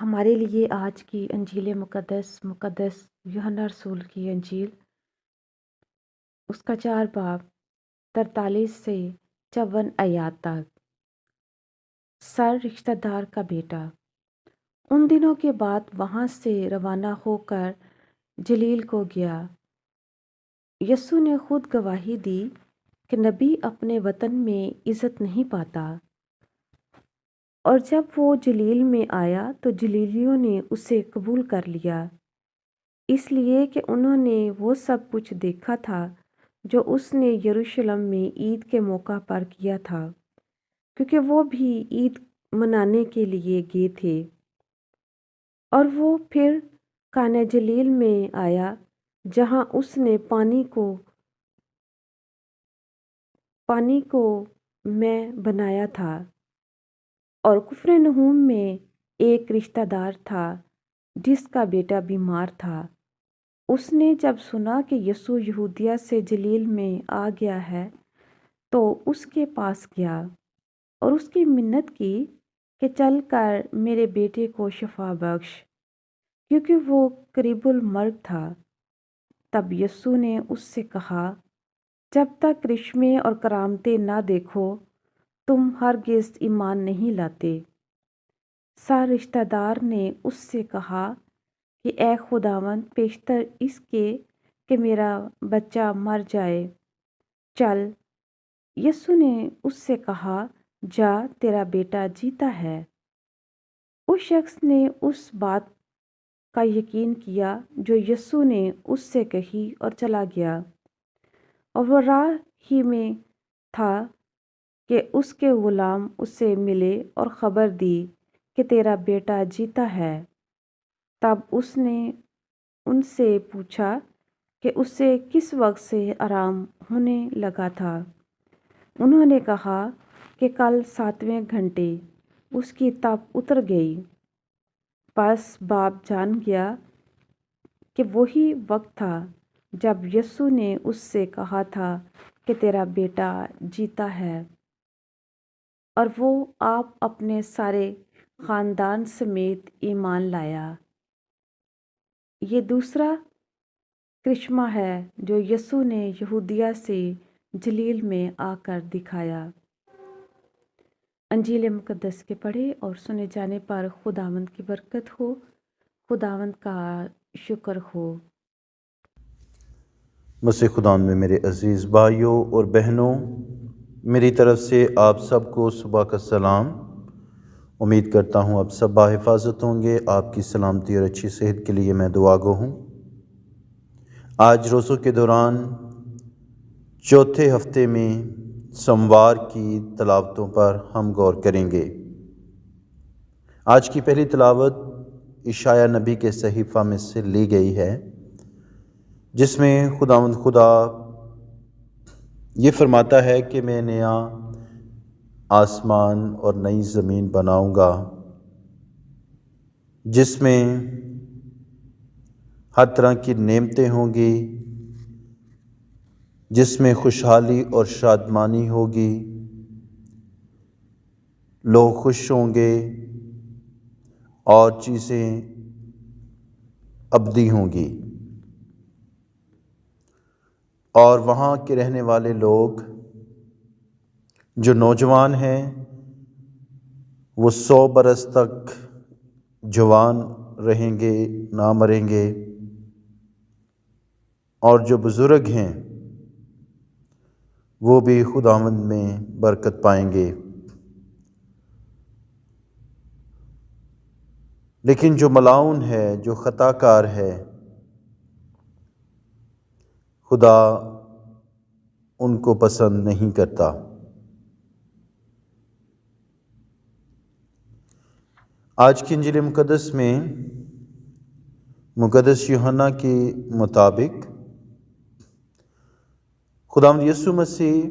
ہمارے لیے آج کی انجیل مقدس یوحنا رسول کی انجیل، اس کا 4 باب 43 سے 54 آیات تک۔ سر رشتہ دار کا بیٹا۔ ان دنوں کے بعد وہاں سے روانہ ہو کر جلیل کو گیا۔ یسوع نے خود گواہی دی کہ نبی اپنے وطن میں عزت نہیں پاتا، اور جب وہ جلیل میں آیا تو جلیلیوں نے اسے قبول کر لیا، اس لیے کہ انہوں نے وہ سب کچھ دیکھا تھا جو اس نے یروشلم میں عید کے موقع پر کیا تھا، کیونکہ وہ بھی عید منانے کے لیے گئے تھے۔ اور وہ پھر کانہ جلیل میں آیا، جہاں اس نے پانی کو میں بنایا تھا، اور کفرنہوم میں ایک رشتہ دار تھا جس کا بیٹا بیمار تھا۔ اس نے جب سنا کہ یسوع یہودیہ سے جلیل میں آ گیا ہے تو اس کے پاس گیا اور اس کی منت کی کہ چل کر میرے بیٹے کو شفا بخش، کیونکہ وہ قریب المرگ تھا۔ تب یسوع نے اس سے کہا، جب تک کرشمے اور کرامتیں نہ دیکھو تم ہرگز ایمان نہیں لاتے۔ سر رشتہ دار نے اس سے کہا کہ اے خداوند، پیشتر اس کے کہ میرا بچہ مر جائے، چل۔ یسوع نے اس سے کہا، جا، تیرا بیٹا جیتا ہے۔ اس شخص نے اس بات کا یقین کیا جو یسوع نے اس سے کہی اور چلا گیا، اور وہ راہ ہی میں تھا کہ اس کے غلام اسے ملے اور خبر دی کہ تیرا بیٹا جیتا ہے۔ تب اس نے ان سے پوچھا کہ اسے کس وقت سے آرام ہونے لگا تھا۔ انہوں نے کہا کہ کل 7ویں گھنٹے اس کی تپ اتر گئی۔ پس باپ جان گیا کہ وہی وقت تھا جب یسوع نے اس سے کہا تھا کہ تیرا بیٹا جیتا ہے، اور وہ آپ اپنے سارے خاندان سمیت ایمان لایا۔ یہ دوسرا کرشمہ ہے جو یسوع نے یہودیہ سے جلیل میں آ کر دکھایا۔ انجیل مقدس کے پڑھے اور سنے جانے پر خداوند کی برکت ہو، خداوند کا شکر ہو۔ مسیح خداوند میں میرے عزیز بھائیوں اور بہنوں، میری طرف سے آپ سب کو صبح کا سلام۔ امید کرتا ہوں آپ سب باحفاظت ہوں گے۔ آپ کی سلامتی اور اچھی صحت کے لیے میں دعا گو ہوں۔ آج روزوں کے دوران چوتھے ہفتے میں سوموار کی تلاوتوں پر ہم غور کریں گے۔ آج کی پہلی تلاوت اشعیاء نبی کے صحیفہ میں سے لی گئی ہے، جس میں خداوند خدا یہ فرماتا ہے کہ میں نیا آسمان اور نئی زمین بناؤں گا، جس میں ہر طرح کی نعمتیں ہوں گی، جس میں خوشحالی اور شادمانی ہوگی، لوگ خوش ہوں گے اور چیزیں ابدی ہوں گی، اور وہاں کے رہنے والے لوگ جو نوجوان ہیں وہ 100 برس تک جوان رہیں گے، نہ مریں گے، اور جو بزرگ ہیں وہ بھی خداوند میں برکت پائیں گے۔ لیکن جو ملاعون ہے، جو خطا کار ہے، خدا ان کو پسند نہیں کرتا۔ آج کی انجیل مقدس میں مقدس یوحنا کے مطابق خداوند یسوع مسیح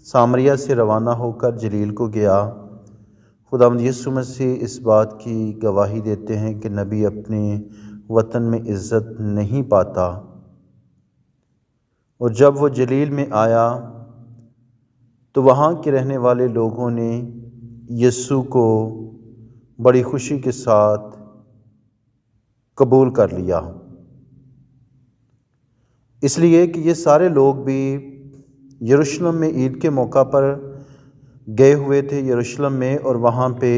سامریہ سے روانہ ہو کر جلیل کو گیا۔ خداوند یسوع مسیح اس بات کی گواہی دیتے ہیں کہ نبی اپنے وطن میں عزت نہیں پاتا، اور جب وہ جلیل میں آیا تو وہاں کے رہنے والے لوگوں نے یسوع کو बड़ी खुशी के साथ कबूल कर लिया, इसलिए कि ये सारे लोग भी यरूशलेम में ईद के मौका पर गए हुए थे यरूशलेम में, और वहाँ पे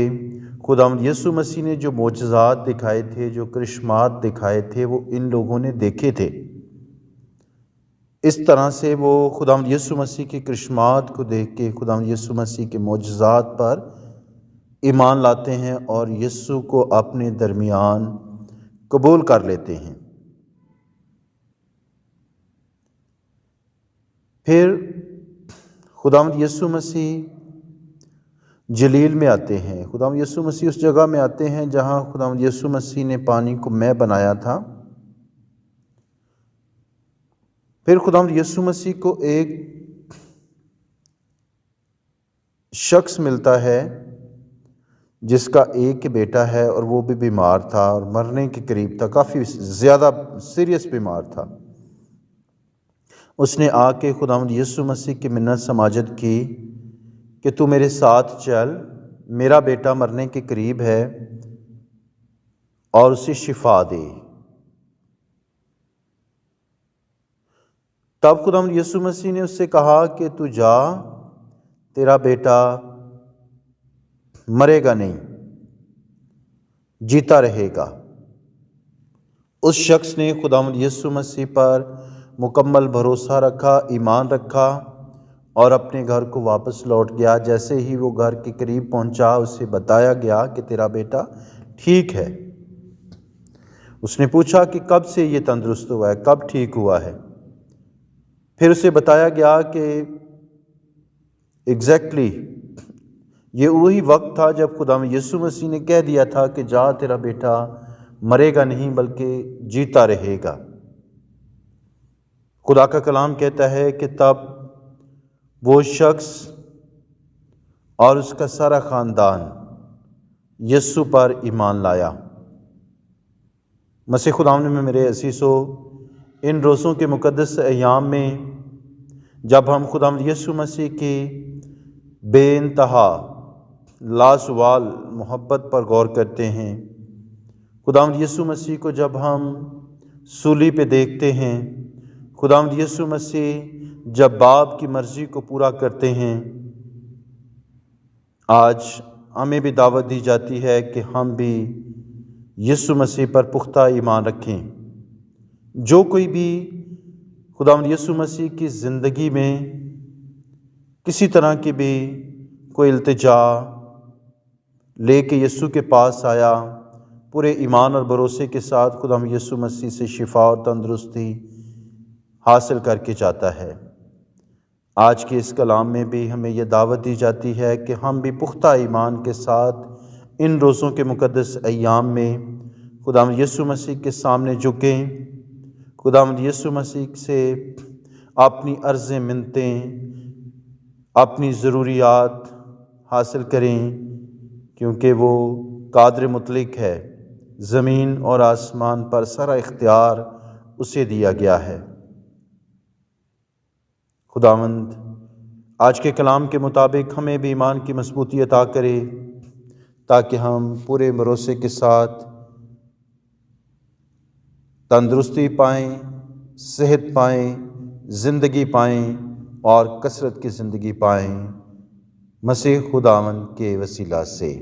खुदावंद यीशु मसीह ने जो मोजज़ात दिखाए थे, जो करिश्मात दिखाए थे, वो इन लोगों ने देखे थे। इस तरह से वो खुदावंद यीशु मसीह के करिश्मात को देख के खुदावंद यीशु मसीह के मोजज़ात पर ईमान लाते हैं और यीशु को अपने दरमियान कबूल कर लेते हैं। फिर खुदावंद यीशु मसीह जलील में आते हैं। खुदावंद यीशु मसीह उस जगह में आते हैं जहाँ खुदावंद यीशु मसीह ने पानी को मैं बनाया था। फिर खुदावंद यीशु मसीह को एक शख्स मिलता है जिसका एक बेटा है और वो भी बीमार था और मरने के करीब था, काफ़ी ज़्यादा सीरियस बीमार था। उसने आके खुदावंद यीशु मसीह की मिन्नत समाजत की कि तू मेरे साथ चल, मेरा बेटा मरने के करीब है और उसे शिफा दे। तब खुदावंद यीशु मसीह ने उससे कहा कि तू जा, तेरा बेटा मरेगा नहीं, जीता रहेगा। उस शख्स ने खुदावंद यीशु मसीह पर मुकम्मल भरोसा रखा, ईमान रखा और अपने घर को वापस लौट गया। जैसे ही वो घर के करीब पहुंचा, उसे बताया गया कि तेरा बेटा ठीक है। उसने पूछा कि कब से ये तंदुरुस्त हुआ है, कब ठीक हुआ है। फिर उसे बताया गया कि एग्जैक्टली ये वही वक्त था जब खुदावंद यीशु मसीह ने कह दिया था कि जा, तेरा बेटा मरेगा नहीं बल्कि जीता रहेगा। खुदा का कलाम कहता है कि तब वो शख्स और उसका सारा ख़ानदान यीशु पर ईमान लाया। मसीह खुदावंद में मेरे असीसों, इन रोज़ों के मुक़द्दस अय्याम में जब हम खुदावंद यीशु मसीह की बेइंतहा लासवाल मोहब्बत पर गौर करते हैं, खुदावंद यीशु मसीह को जब हम सूली पे देखते हैं, खुदावंद यीशु मसीह जब बाप की मर्ज़ी को पूरा करते हैं, आज हमें भी दावत दी जाती है कि हम भी यीशु मसीह पर पुख्ता ईमान रखें। जो कोई भी खुदावंद यीशु मसीह की ज़िंदगी में किसी तरह की भी कोई इल्तिजा लेके यीशु के पास आया, पूरे ईमान और भरोसे के साथ खुदावंद यीशु मसीह से शिफा और तंदुरुस्ती हासिल करके जाता है। आज के इस कलाम में भी हमें यह दावत दी जाती है कि हम भी पुख्ता ईमान के साथ इन रोज़ों के मुक़द्दस अय्याम में खुदावंद यीशु मसीह के सामने झुकें, खुदावंद यीशु मसीह से अपनी अर्ज़ें मिन्नतें, अपनी ज़रूरियात हासिल करें, क्योंकि वो कादिर मुतलक है। ज़मीन और आसमान पर सारा इख्तियार उसे दिया गया है। खुदावंद आज के कलाम के मुताबिक हमें भी ईमान की मजबूती अता करे, ताकि हम पूरे भरोसे के साथ तंदुरुस्ती पाएँ, सेहत पाएँ, ज़िंदगी पाएँ और कसरत की ज़िंदगी पाएँ, मसीह खुदावंद के वसीला से।